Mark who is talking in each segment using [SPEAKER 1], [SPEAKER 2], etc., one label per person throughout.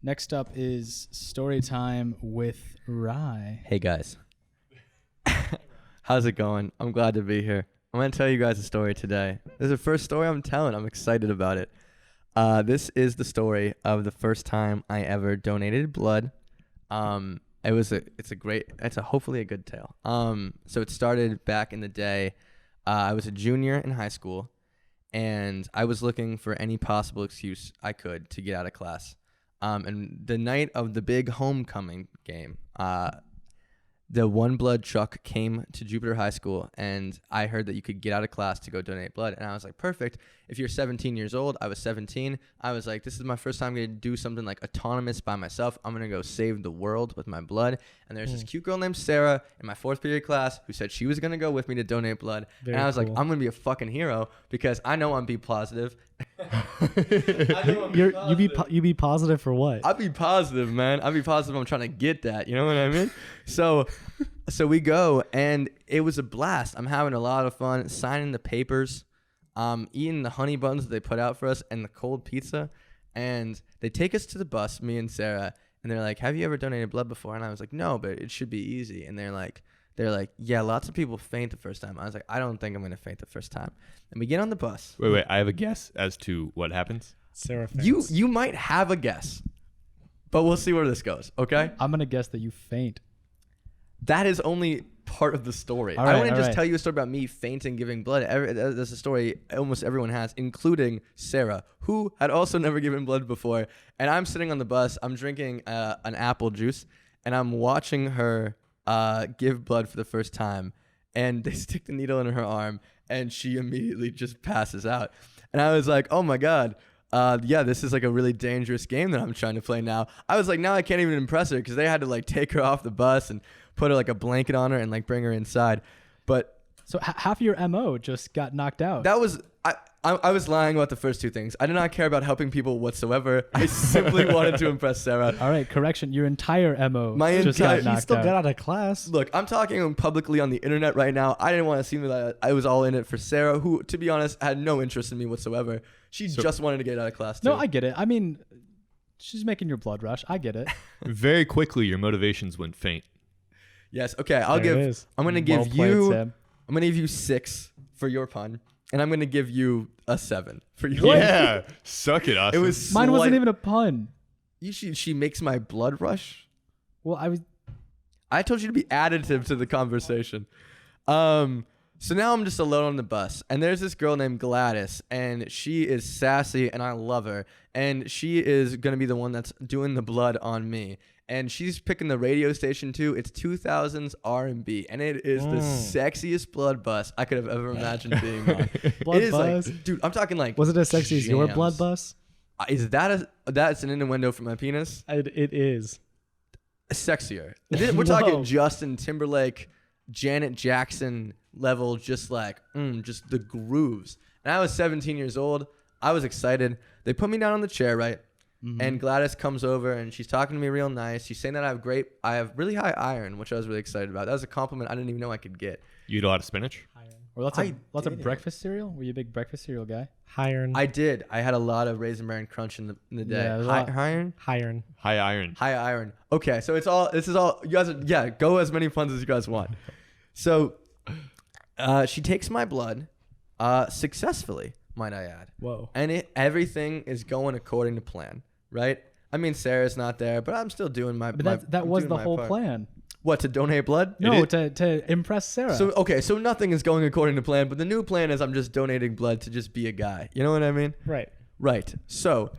[SPEAKER 1] Next up is Storytime with Rye.
[SPEAKER 2] Hey guys. How's it going? I'm glad to be here. I'm going to tell you guys a story today. This is the first story I'm telling. I'm excited about it. This is the story of the first time I ever donated blood. It's hopefully a good tale. So it started back in the day. I was a junior in high school, and I was looking for any possible excuse I could to get out of class. And the night of the big homecoming game, the One Blood truck came to Jupiter High School, and I heard that you could get out of class to go donate blood. And I was like, perfect. If you're 17 years old, I was 17. I was like, this is my first time going to do something like autonomous by myself. I'm going to go save the world with my blood. And there's this cute girl named Sarah in my fourth period class who said she was going to go with me to donate blood. And I was like, I'm going to be a fucking hero because I know I'm B positive.
[SPEAKER 3] You be positive for what?
[SPEAKER 2] I'll be positive, man. I'll be positive. I'm trying to get that. You know what I mean? So we go, and it was a blast. I'm having a lot of fun signing the papers, eating the honey buns that they put out for us and the cold pizza. And they take us to the bus, me and Sarah, and they're like, have you ever donated blood before? And I was like, no, but it should be easy. And they're like, yeah, lots of people faint the first time. I was like, I don't think I'm going to faint the first time. And we get on the bus.
[SPEAKER 4] Wait, I have a guess as to what happens.
[SPEAKER 3] Sarah faints.
[SPEAKER 2] You might have a guess, but we'll see where this goes, okay?
[SPEAKER 1] I'm going to guess that you faint.
[SPEAKER 2] That is only part of the story.
[SPEAKER 1] All
[SPEAKER 2] I
[SPEAKER 1] right,
[SPEAKER 2] don't want to
[SPEAKER 1] all
[SPEAKER 2] just
[SPEAKER 1] right.
[SPEAKER 2] tell you a story about me fainting giving blood. That's a story almost everyone has, including Sarah, who had also never given blood before. And I'm sitting on the bus. I'm drinking an apple juice, and I'm watching her give blood for the first time. And they stick the needle in her arm, and she immediately just passes out. And I was like, oh, my God. Yeah, this is like a really dangerous game that I'm trying to play now. I was like, now I can't even impress her because they had to like take her off the bus and put her like a blanket on her and like bring her inside. But
[SPEAKER 1] So half of your MO just got knocked out.
[SPEAKER 2] that was, I was lying about the first two things. I did not care about helping people whatsoever. I simply wanted to impress Sarah.
[SPEAKER 1] All right, correction. Your entire MO
[SPEAKER 2] My
[SPEAKER 1] just
[SPEAKER 2] entire-
[SPEAKER 1] got
[SPEAKER 3] He
[SPEAKER 1] knocked
[SPEAKER 3] still
[SPEAKER 1] out.
[SPEAKER 3] got out of class.
[SPEAKER 2] Look, I'm talking publicly on the internet right now. I didn't want to seem that I was all in it for Sarah, who, to be honest, had no interest in me whatsoever. She just wanted to get out of class too.
[SPEAKER 1] No, I get it. I mean, she's making your blood rush. I get it.
[SPEAKER 4] Very quickly, your motivations went faint.
[SPEAKER 2] Yes. Okay.
[SPEAKER 3] There it is.
[SPEAKER 2] I'm gonna
[SPEAKER 3] Well
[SPEAKER 2] give
[SPEAKER 3] played,
[SPEAKER 2] you.
[SPEAKER 3] Sam.
[SPEAKER 2] I'm gonna give you 6 for your pun, and I'm gonna give you a 7 for your.
[SPEAKER 4] Yeah, suck it,
[SPEAKER 2] It
[SPEAKER 4] Austin.
[SPEAKER 2] was.
[SPEAKER 1] Mine wasn't
[SPEAKER 2] slight-
[SPEAKER 1] even a pun.
[SPEAKER 2] She makes my blood rush.
[SPEAKER 1] Well,
[SPEAKER 2] I told you to be additive to the conversation. So now I'm just alone on the bus, and there's this girl named Gladys, and she is sassy, and I love her. And she is gonna be the one that's doing the blood on me. And she's picking the radio station too. It's 2000s R&B, and it is the sexiest blood bus I could have ever imagined being on.
[SPEAKER 3] Blood
[SPEAKER 2] It is
[SPEAKER 3] bus?
[SPEAKER 2] like, dude, I'm talking like.
[SPEAKER 3] Was it as sexy as your
[SPEAKER 2] jams.
[SPEAKER 3] blood bus?
[SPEAKER 2] Is that's an innuendo for my penis?
[SPEAKER 3] It is.
[SPEAKER 2] Sexier. We're talking
[SPEAKER 3] Whoa.
[SPEAKER 2] Justin Timberlake, Janet Jackson level, just like just the grooves. And I was 17 years old. I was excited. They put me down on the chair, right? And Gladys comes over and she's talking to me real nice. She's saying that I have really high iron, which I was really excited about. That was a compliment I didn't even know I could get.
[SPEAKER 4] You eat a lot of spinach?
[SPEAKER 1] or lots
[SPEAKER 2] I
[SPEAKER 1] of
[SPEAKER 2] did it.
[SPEAKER 1] breakfast cereal. Were you a big breakfast cereal guy?
[SPEAKER 3] Hiron.
[SPEAKER 2] I did. I had a lot of Raisin Bran Crunch in the day.
[SPEAKER 1] Yeah, there's a
[SPEAKER 2] High
[SPEAKER 1] lot.
[SPEAKER 2] iron?
[SPEAKER 3] Hiron.
[SPEAKER 4] High iron.
[SPEAKER 2] High iron. Okay, so this is all, you guys are, go as many puns as you guys want. So she takes my blood successfully, might I add.
[SPEAKER 3] Whoa.
[SPEAKER 2] And everything is going according to plan, right? I mean, Sarah's not there, but I'm still doing my
[SPEAKER 1] But that
[SPEAKER 2] I'm
[SPEAKER 1] was
[SPEAKER 2] doing
[SPEAKER 1] the
[SPEAKER 2] my
[SPEAKER 1] whole
[SPEAKER 2] part.
[SPEAKER 1] plan.
[SPEAKER 2] What, to donate blood?
[SPEAKER 1] No, to impress Sarah.
[SPEAKER 2] So nothing is going according to plan, but the new plan is I'm just donating blood to just be a guy. You know what I mean?
[SPEAKER 3] Right.
[SPEAKER 2] Right. So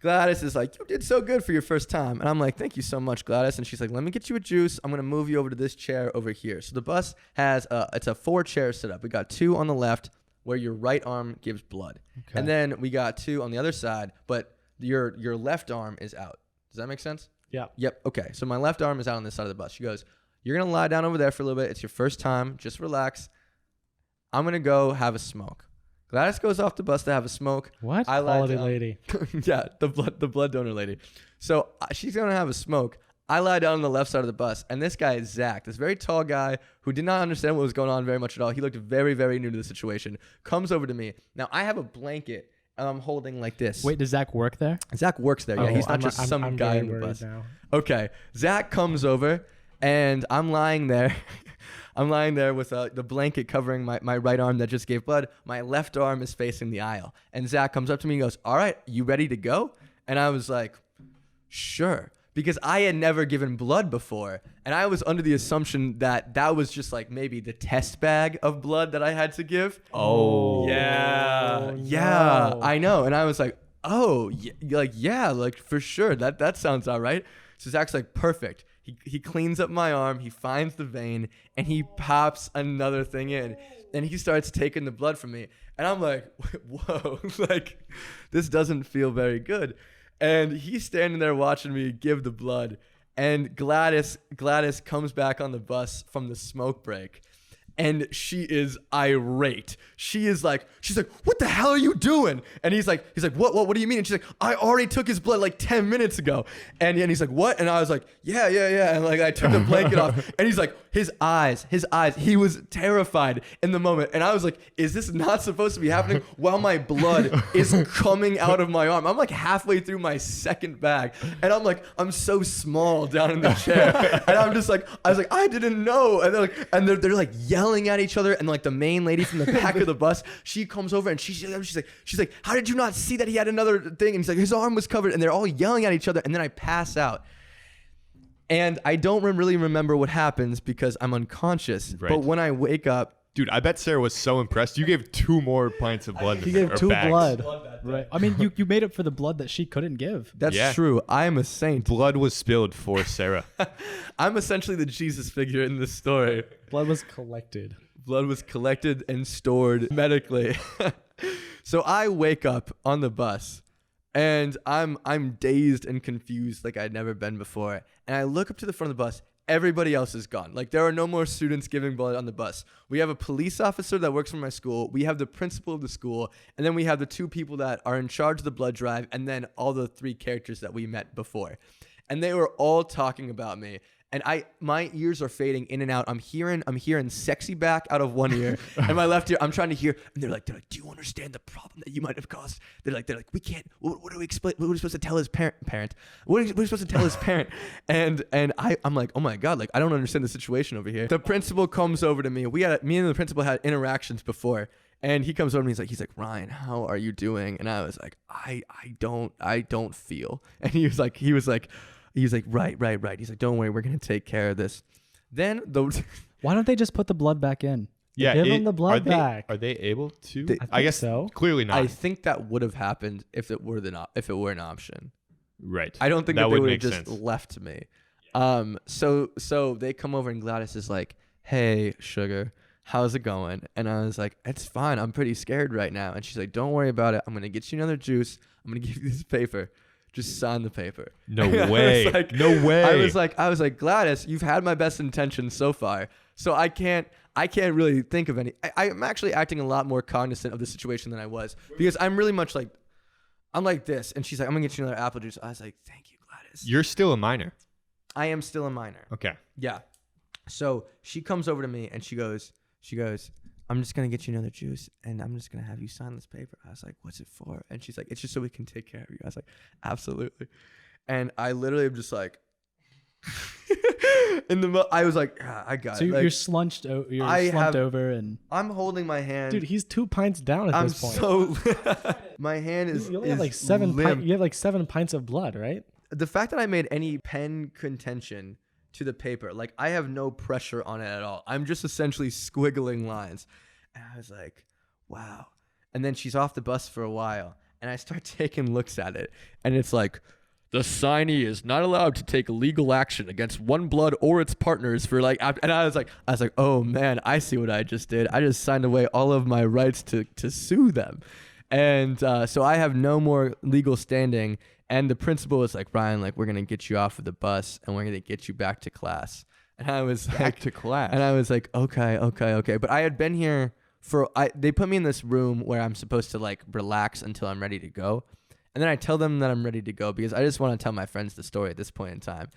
[SPEAKER 2] Gladys is like, you did so good for your first time. And I'm like, thank you so much, Gladys. And she's like, let me get you a juice. I'm going to move you over to this chair over here. So the bus has, it's a 4-chair setup. We got 2 on the left where your right arm gives blood.
[SPEAKER 1] Okay.
[SPEAKER 2] And then we got 2 on the other side, but your left arm is out. Does that make sense?
[SPEAKER 3] Yeah.
[SPEAKER 2] Yep. Okay. So my left arm is out on this side of the bus. She goes, you're going to lie down over there for a little bit. It's your first time. Just relax. I'm going to go have a smoke. Gladys goes off the bus to have a smoke.
[SPEAKER 1] What?
[SPEAKER 2] I lie
[SPEAKER 3] Quality
[SPEAKER 2] down.
[SPEAKER 3] lady.
[SPEAKER 2] Yeah, the blood donor lady. So she's going to have a smoke. I lie down on the left side of the bus, and this guy is Zach, this very tall guy who did not understand what was going on very much at all. He looked very, very new to the situation. Comes over to me. Now, I have a blanket and I'm holding like this.
[SPEAKER 1] Wait, does Zach work there?
[SPEAKER 2] Zach works there. Yeah,
[SPEAKER 3] Oh,
[SPEAKER 2] he's not
[SPEAKER 3] I'm-
[SPEAKER 2] just
[SPEAKER 3] I'm-
[SPEAKER 2] some
[SPEAKER 3] I'm
[SPEAKER 2] guy
[SPEAKER 3] very
[SPEAKER 2] in the
[SPEAKER 3] worried
[SPEAKER 2] bus.
[SPEAKER 3] now.
[SPEAKER 2] Okay, Zach comes over, and I'm lying there. I'm lying there with the blanket covering my right arm that just gave blood. My left arm is facing the aisle. And Zach comes up to me and goes, all right, you ready to go? And I was like, sure. Because I had never given blood before. And I was under the assumption that that was just like maybe the test bag of blood that I had to give.
[SPEAKER 4] Oh.
[SPEAKER 2] Yeah.
[SPEAKER 3] Oh,
[SPEAKER 2] Yeah,
[SPEAKER 3] no.
[SPEAKER 2] I know. And I was like, oh, yeah, like for sure. That sounds all right. So Zach's like, perfect. He cleans up my arm, he finds the vein, and he pops another thing in. And he starts taking the blood from me. And I'm like, whoa, like, this doesn't feel very good. And he's standing there watching me give the blood. And Gladys comes back on the bus from the smoke break. And she is irate. She's like, what the hell are you doing? And he's like, what do you mean? And she's like, I already took his blood like 10 minutes ago. And he's like, what? And I was like, yeah. And like, I took the blanket off. And he's like, his eyes, he was terrified in the moment. And I was like, is this not supposed to be happening while my blood is coming out of my arm? I'm like halfway through my second bag. And I'm like, I'm so small down in the chair. And I'm just like, I was like, I didn't know. And they're like yelling at each other, and like the main lady from the back of the bus, she comes over and she's like, how did you not see that he had another thing? And he's like, his arm was covered, and they're all yelling at each other, and then I pass out. And I don't really remember what happens because I'm unconscious.
[SPEAKER 4] Right.
[SPEAKER 2] But when I wake up,
[SPEAKER 4] Dude, I bet Sarah was so impressed. You gave 2 more pints of blood.
[SPEAKER 3] He gave
[SPEAKER 4] or
[SPEAKER 3] 2
[SPEAKER 4] bags.
[SPEAKER 3] blood.
[SPEAKER 1] Right. I mean, you made up for the blood that she couldn't give.
[SPEAKER 2] that's
[SPEAKER 4] Yeah.
[SPEAKER 2] true. I am a saint.
[SPEAKER 4] Blood was spilled for Sarah.
[SPEAKER 2] I'm essentially the Jesus figure in this story.
[SPEAKER 3] Blood was collected.
[SPEAKER 2] Blood was collected and stored medically. So I wake up on the bus, and I'm dazed and confused like I'd never been before. And I look up to the front of the bus. Everybody else is gone. Like, there are no more students giving blood on the bus. We have a police officer that works for my school. We have the principal of the school. And then we have the 2 people that are in charge of the blood drive. And then all the 3 characters that we met before. And they were all talking about me. And my ears are fading in and out. I'm hearing sexy back out of one ear, and my left ear, I'm trying to hear. And they're like, do you understand the problem that you might have caused? They're like, we can't. What do we explain? What are we supposed to tell his parent? What are we supposed to tell his parent? And I'm like, oh my god, like I don't understand the situation over here. The principal comes over to me. Me and the principal had interactions before. And he comes over to me, he's like, Ryan, how are you doing? And I was like, I don't feel. And he was like, right. He's like, don't worry, we're gonna take care of this. Then
[SPEAKER 1] Why don't they just put the blood back in?
[SPEAKER 4] Yeah,
[SPEAKER 3] Give him the blood
[SPEAKER 4] are
[SPEAKER 3] back.
[SPEAKER 4] Are they able to?
[SPEAKER 2] They-
[SPEAKER 4] I guess
[SPEAKER 3] so.
[SPEAKER 4] clearly not.
[SPEAKER 2] I think that would have happened if it were an option.
[SPEAKER 4] Right.
[SPEAKER 2] I don't think that,
[SPEAKER 4] That
[SPEAKER 2] they
[SPEAKER 4] would
[SPEAKER 2] would have
[SPEAKER 4] make
[SPEAKER 2] just
[SPEAKER 4] sense.
[SPEAKER 2] left me. So they come over and Gladys is like, hey, sugar, how's it going? And I was like, it's fine. I'm pretty scared right now. And she's like, don't worry about it. I'm going to get you another juice. I'm going to give you this paper. Just sign the paper.
[SPEAKER 4] No
[SPEAKER 2] I was
[SPEAKER 4] way.
[SPEAKER 2] like-
[SPEAKER 4] No way.
[SPEAKER 2] I was like, Gladys, you've had my best intentions so far. So I can't really think of any. I'm actually acting a lot more cognizant of the situation than I was, because I'm really much like, I'm like this. And she's like, I'm going to get you another apple juice. I was like, thank you, Gladys.
[SPEAKER 4] You're still a minor.
[SPEAKER 2] I am still a minor.
[SPEAKER 4] Okay.
[SPEAKER 2] Yeah. So she comes over to me and she goes, I'm just going to get you another juice and I'm just going to have you sign this paper. I was like, what's it for? And she's like, it's just so we can take care of you. I was like, absolutely. And I literally am just like, I was like, I got
[SPEAKER 1] So
[SPEAKER 2] it. Like,
[SPEAKER 1] you're slumped over, and
[SPEAKER 2] I'm holding my hand.
[SPEAKER 3] Dude, he's 2 pints down at
[SPEAKER 2] I'm
[SPEAKER 3] this point.
[SPEAKER 2] so, my hand is,
[SPEAKER 3] you only have
[SPEAKER 2] is
[SPEAKER 3] like 7
[SPEAKER 2] limp.
[SPEAKER 3] you have like 7 pints of blood, right?
[SPEAKER 2] The fact that I made any pen contention to the paper, like I have no pressure on it at all. I'm just essentially squiggling lines. And I was like, wow. And then she's off the bus for a while and I start taking looks at it and it's like, the signee is not allowed to take legal action against One Blood or its partners for like, and I was like, oh man, I see what I just did. I just signed away all of my rights to sue them. And so I have no more legal standing. And the principal was like, Ryan, like, we're going to get you off of the bus and we're going to get you back to class. And I was like,
[SPEAKER 4] to class.
[SPEAKER 2] and I was like, okay. But I had been here they put me in this room where I'm supposed to like relax until I'm ready to go. And then I tell them that I'm ready to go because I just want to tell my friends the story at this point in time.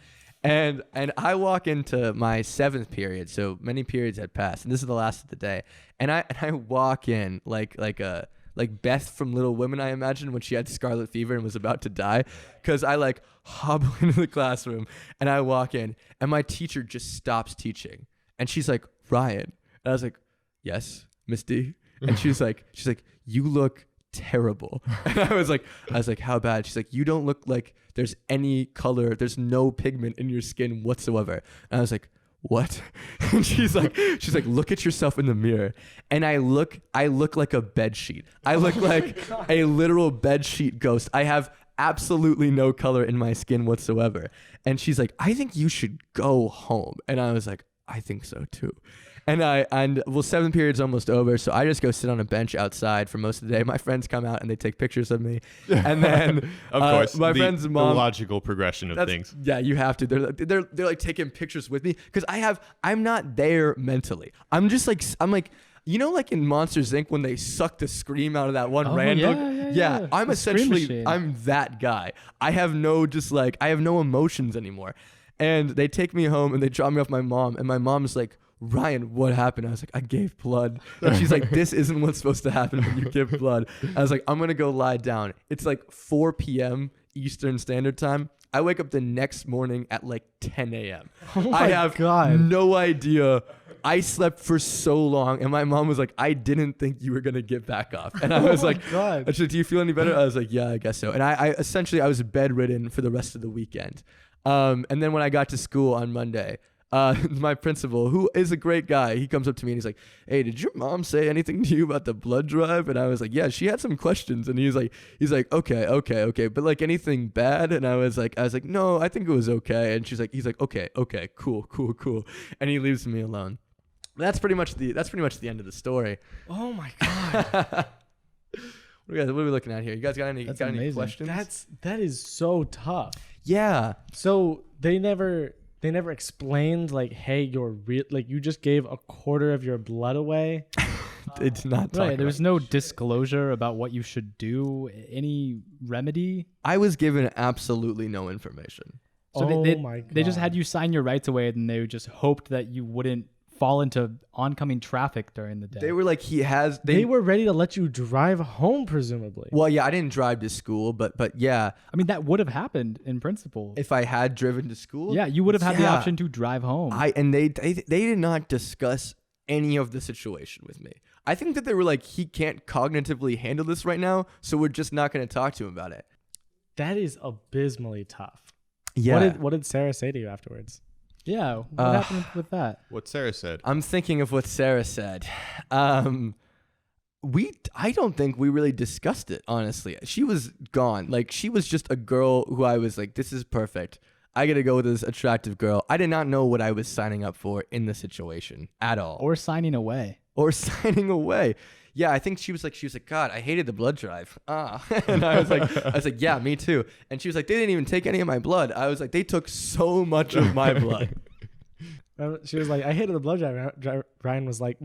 [SPEAKER 2] And I walk into my 7th period, so many periods had passed, and this is the last of the day. And I walk in like a like Beth from Little Women, I imagine, when she had scarlet fever and was about to die. Because I like hobble into the classroom and I walk in and my teacher just stops teaching. And she's like, Ryan. And I was like, yes, Miss D. And she's like, you look terrible. And I was like, how bad? She's like, you don't look like there's any color. There's no pigment in your skin whatsoever. And I was like, what? And she's like, look at yourself in the mirror. And I look like a bed sheet. I look like a literal bed sheet ghost. I have absolutely no color in my skin whatsoever. And she's like, I think you should go home. And I was like, I think so too. And seventh period's almost over, so I just go sit on a bench outside for most of the day. My friends come out and they take pictures of me, and then
[SPEAKER 4] of course,
[SPEAKER 2] my friend's mom.
[SPEAKER 4] The logical progression of things.
[SPEAKER 2] Yeah, you have to. They're like taking pictures with me because I'm not there mentally. I'm like. You know, like in Monsters Inc. when they suck the scream out of that one random. Yeah. I'm that guy. I have no emotions anymore. And they take me home and they drop me off my mom, and my mom's like, Ryan, what happened? I was like, I gave blood. And she's like, this isn't what's supposed to happen when you give blood. I was like, I'm going to go lie down. It's like 4 p.m. Eastern Standard Time. I wake up the next morning at like 10 a.m.
[SPEAKER 3] Oh
[SPEAKER 2] I have no idea. I slept for so long. And my mom was like, I didn't think you were going to get back up. And I was like,
[SPEAKER 3] God.
[SPEAKER 2] She's like, do you feel any better? I was like, yeah, I guess so. And I essentially was bedridden for the rest of the weekend. And then when I got to school on Monday, my principal, who is a great guy, he comes up to me and he's like, hey, did your mom say anything to you about the blood drive? And I was like, yeah, she had some questions. And he's like, okay. But like anything bad? And I was like, no, I think it was okay. And he's like, okay, cool. And he leaves me alone. That's pretty much the end of the story.
[SPEAKER 3] Oh my God.
[SPEAKER 2] What are we looking at here? You guys got any questions?
[SPEAKER 3] That is so tough.
[SPEAKER 2] Yeah.
[SPEAKER 3] So they never explained like, hey, you just gave a quarter of your blood away.
[SPEAKER 2] They did not talk
[SPEAKER 1] Right. There
[SPEAKER 2] about
[SPEAKER 1] was no disclosure about what you should do, any remedy.
[SPEAKER 2] I was given absolutely no information.
[SPEAKER 1] So
[SPEAKER 3] my God.
[SPEAKER 1] they just had you sign your rights away, and they just hoped that you wouldn't fall into oncoming traffic during the day.
[SPEAKER 2] They were like,
[SPEAKER 3] They were ready to let you drive home, presumably.
[SPEAKER 2] Well, yeah, I didn't drive to school, but yeah.
[SPEAKER 1] I mean, that would have happened in principle.
[SPEAKER 2] If I had driven to school,
[SPEAKER 1] yeah, you would have had the option to drive home.
[SPEAKER 2] They did not discuss any of the situation with me. I think that they were like, he can't cognitively handle this right now, so we're just not going to talk to him about it.
[SPEAKER 3] That is abysmally tough.
[SPEAKER 2] Yeah.
[SPEAKER 3] What did Sarah say to you afterwards?
[SPEAKER 1] Yeah, what happened with that?
[SPEAKER 4] What Sarah said.
[SPEAKER 2] I'm thinking of what Sarah said. I don't think we really discussed it, honestly. She was gone. Like, she was just a girl who I was like, this is perfect. I got to go with this attractive girl. I did not know what I was signing up for in the situation at all.
[SPEAKER 1] Or signing away.
[SPEAKER 2] Yeah, I think she was like, God, I hated the blood drive. And I was like, yeah, me too. And she was like, they didn't even take any of my blood. I was like, they took so much of my blood.
[SPEAKER 3] She was like, I hated the blood drive. Ryan was like,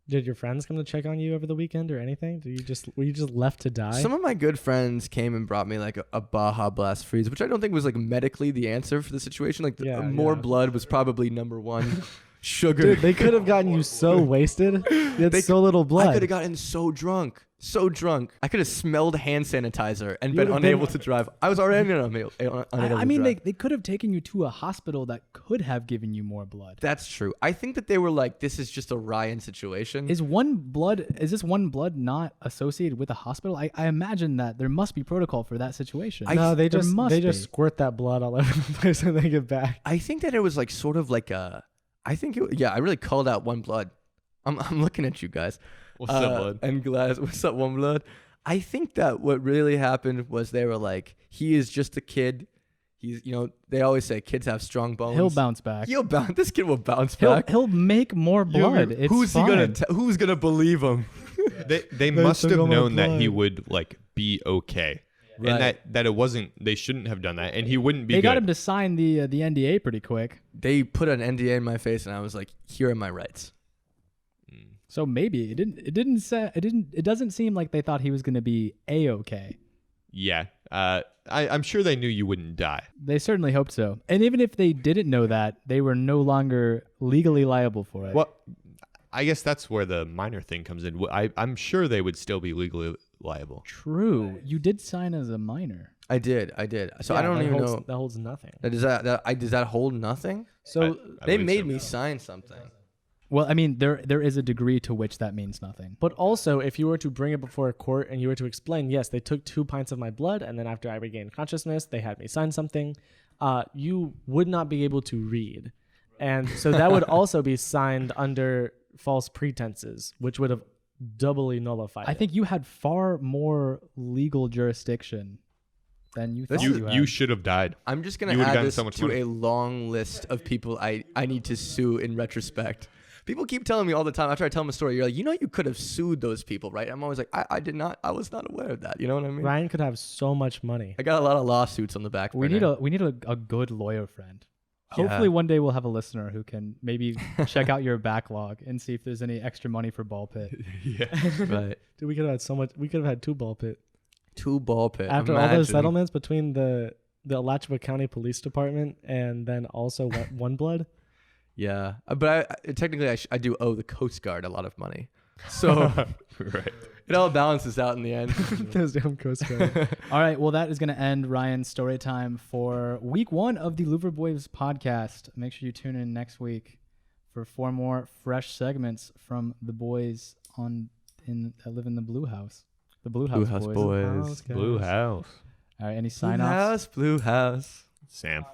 [SPEAKER 3] did your friends come to check on you over the weekend or anything? Were you just left to die?
[SPEAKER 2] Some of my good friends came and brought me like a Baja Blast freeze, which I don't think was like medically the answer for the situation. Like more blood was probably number one. Sugar.
[SPEAKER 3] Dude, they could have gotten you so wasted. You had so little blood.
[SPEAKER 2] I could have gotten so drunk. I could have smelled hand sanitizer and been unable to drive. I was already unable to drive.
[SPEAKER 1] They could have taken you to a hospital that could have given you more blood.
[SPEAKER 2] That's true. I think that they were like, this is just a Ryan situation.
[SPEAKER 1] Is this one blood not associated with a hospital? I imagine that there must be protocol for that situation.
[SPEAKER 3] No, they just squirt that blood all over the place when they get back.
[SPEAKER 2] I think that it was like sort of like I really called out one blood. I'm looking at you guys.
[SPEAKER 4] What's up, blood?
[SPEAKER 2] And Glass, what's up, one blood? I think that what really happened was they were like, he is just a kid. He's, they always say kids have strong bones.
[SPEAKER 1] He'll bounce back.
[SPEAKER 2] This kid will bounce back.
[SPEAKER 1] He'll make more blood.
[SPEAKER 2] Who's gonna believe him?
[SPEAKER 4] They must have known that he would like be okay.
[SPEAKER 2] Right.
[SPEAKER 4] And that it wasn't, they shouldn't have done that, and he wouldn't be.
[SPEAKER 1] They got him to sign the NDA pretty quick.
[SPEAKER 2] They put an NDA in my face, and I was like, "Here are my rights."
[SPEAKER 1] So maybe it doesn't seem like they thought he was going to be A-okay.
[SPEAKER 4] Yeah, I'm sure they knew you wouldn't die.
[SPEAKER 1] They certainly hoped so, and even if they didn't know that, they were no longer legally liable for it.
[SPEAKER 4] Well, I guess that's where the minor thing comes in. I'm sure they would still be legally liable.
[SPEAKER 1] True. You did sign as a minor.
[SPEAKER 2] I did. So
[SPEAKER 3] Yeah,
[SPEAKER 2] I don't
[SPEAKER 3] that
[SPEAKER 2] even
[SPEAKER 3] holds,
[SPEAKER 2] know.
[SPEAKER 3] that holds nothing.
[SPEAKER 2] Does that hold nothing?
[SPEAKER 3] So
[SPEAKER 4] I
[SPEAKER 2] They
[SPEAKER 4] believe
[SPEAKER 2] made
[SPEAKER 4] so.
[SPEAKER 2] me sign something.
[SPEAKER 1] Well, I mean, there is a degree to which that means nothing.
[SPEAKER 3] but also, if you were to bring it before a court and you were to explain, yes, they took 2 pints of my blood, and then after I regained consciousness, they had me sign something, you would not be able to read. And so that would also be signed under false pretenses, which would have doubly nullified
[SPEAKER 1] I
[SPEAKER 3] it.
[SPEAKER 1] think you had far more legal jurisdiction than you thought you had.
[SPEAKER 4] You should have died.
[SPEAKER 2] I'm just gonna
[SPEAKER 4] You would've
[SPEAKER 2] add
[SPEAKER 4] gotten
[SPEAKER 2] this
[SPEAKER 4] so much
[SPEAKER 2] to
[SPEAKER 4] money.
[SPEAKER 2] a long list of people I need to sue in retrospect. People keep telling me all the time after I tell them a story, you're like, you could have sued those people, right? I'm always like, I did not. I was not aware of that. You know what I mean?
[SPEAKER 3] Ryan could have so much money.
[SPEAKER 2] I got a lot of lawsuits on the back
[SPEAKER 1] We
[SPEAKER 2] burner.
[SPEAKER 1] need a good lawyer friend.
[SPEAKER 2] Yeah.
[SPEAKER 1] Hopefully one day we'll have a listener who can maybe check out your backlog and see if there's any extra money for ball pit.
[SPEAKER 4] Yeah.
[SPEAKER 2] Right.
[SPEAKER 3] Dude, we could have had so much. We could have had 2 ball pit.
[SPEAKER 2] 2 ball pit.
[SPEAKER 3] After all
[SPEAKER 2] Imagine.
[SPEAKER 3] those settlements between the Alachua County Police Department and then also One Blood.
[SPEAKER 2] Yeah. But technically I do owe the Coast Guard a lot of money. So
[SPEAKER 4] Right.
[SPEAKER 2] it all balances out in the end.
[SPEAKER 3] Those damn Coast Guard.
[SPEAKER 1] All right, well, that is going to end Ryan's story time for week 1 of the Louvre Boys podcast. Make sure you tune in next week for 4 more fresh segments from the boys that live in the Blue House. The Blue House, boys.
[SPEAKER 2] Boys.
[SPEAKER 3] House, guys.
[SPEAKER 4] Blue House.
[SPEAKER 1] All right, any
[SPEAKER 2] Blue
[SPEAKER 1] sign-offs?
[SPEAKER 2] House, Blue House.
[SPEAKER 4] Sam.